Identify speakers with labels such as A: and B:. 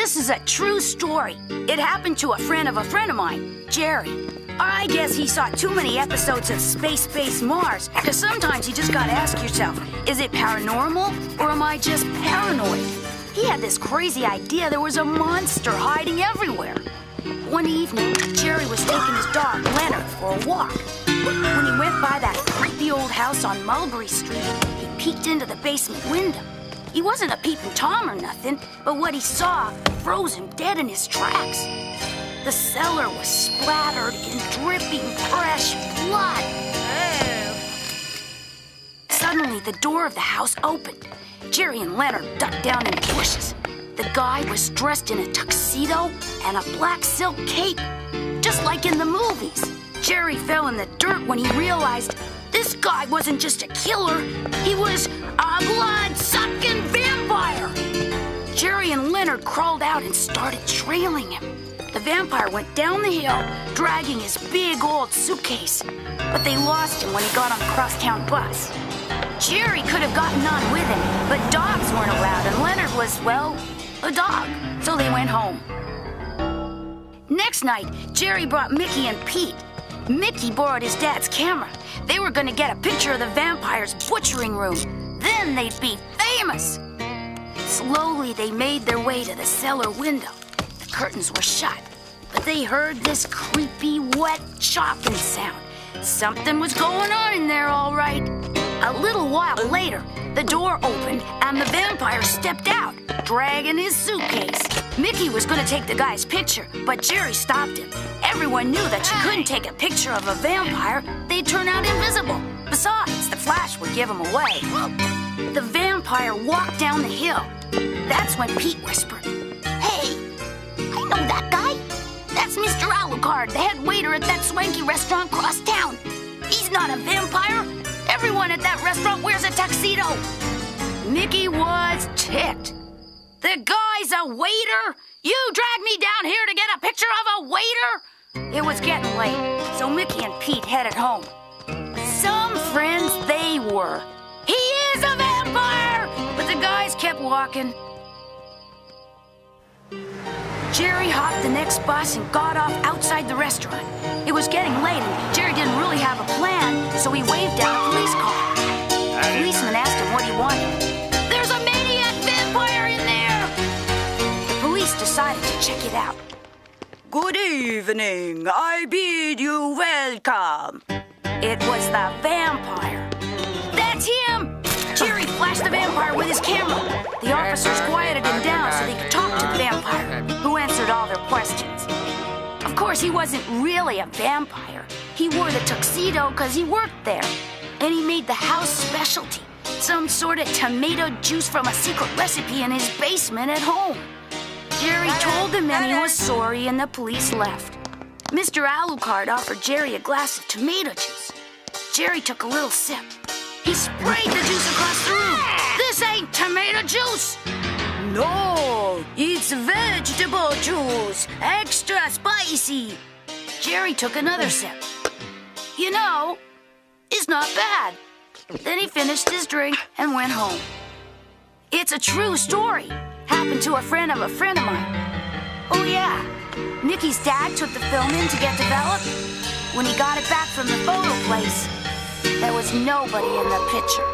A: This is a true story. It happened to a friend of mine, Jerry. I guess he saw too many episodes of Space Mars, because sometimes you just gotta ask yourself, is it paranormal or am I just paranoid? He had this crazy idea there was a monster hiding everywhere. One evening, Jerry was taking his dog, Leonard, for a walk. When he went by that creepy old house on Mulberry Street, he peeked into the basement window. He wasn't a peeping Tom or nothing, but what he saw froze him dead in his tracks. The cellar was splattered in dripping fresh blood. Suddenly, the door of the house opened. Jerry and Leonard ducked down in the bushes. The guy was dressed in a tuxedo and a black silk cape, just like in the movies. Jerry fell in the dirt when he realized this guy wasn't just a killer, he was a blood-sucking vampire. Jerry and Leonard crawled out and started trailing him. The vampire went down the hill, dragging his big old suitcase, but they lost him when he got on the crosstown bus. Jerry could have gotten on with him, but dogs weren't allowed, and Leonard was, well, a dog, so they went home. Next night, Jerry brought Mickey and Pete. Mickey borrowed his dad's camera. They were going to get a picture of the vampire's butchering room. Then they'd be famous. Slowly, they made their way to the cellar window. The curtains were shut, but they heard this creepy, wet chopping sound. Something was going on in there, all right. A little while later, the door opened and the vampire stepped out, dragging his suitcase. Mickey was going to take the guy's picture, but Jerry stopped him. Everyone knew that you couldn't take a picture of a vampire. They'd turn out invisible. Besides, the flash would give him away. The vampire walked down the hill. That's when Pete whispered, "Hey, I know that guy. That's Mr. Alucard, the head waiter at that swanky restaurant across town. He's not a vampire. Everyone at that restaurant wears a tuxedo." Mickey was ticked. "The guy's a waiter? You dragged me down here to get a picture of a waiter?" It was getting late, so Mickey and Pete headed home. Some friends they were. "He is a vampire!" But the guys kept walking. Jerry hopped the next bus and got off outside the restaurant. It was getting late and Jerry didn't really have a plan, so he waved down a police car. The policeman asked him what he wanted. "There's a maniac vampire in there!" The police decided to check it out. "Good evening. I bid you welcome." It was the vampire. "That's him!" Jerry flashed the vampire with his camera. The officers quieted him down so they could talk to the vampire, who answered all their questions. Of course, he wasn't really a vampire. He wore the tuxedo because he worked there. And he made the house specialty, some sort of tomato juice from a secret recipe in his basement at home. Jerry told the men he was sorry and the police left. Mr. Alucard offered Jerry a glass of tomato juice. Jerry took a little sip. He sprayed the juice across the room. "This ain't tomato juice." "No, it's vegetable juice, extra spicy." Jerry took another sip. "You know, it's not bad." Then he finished his drink and went home. It's a true story. Happened to a friend of mine. Oh yeah, Mickey's dad took the film in to get developed. When he got it back from the photo place, there was nobody in the picture.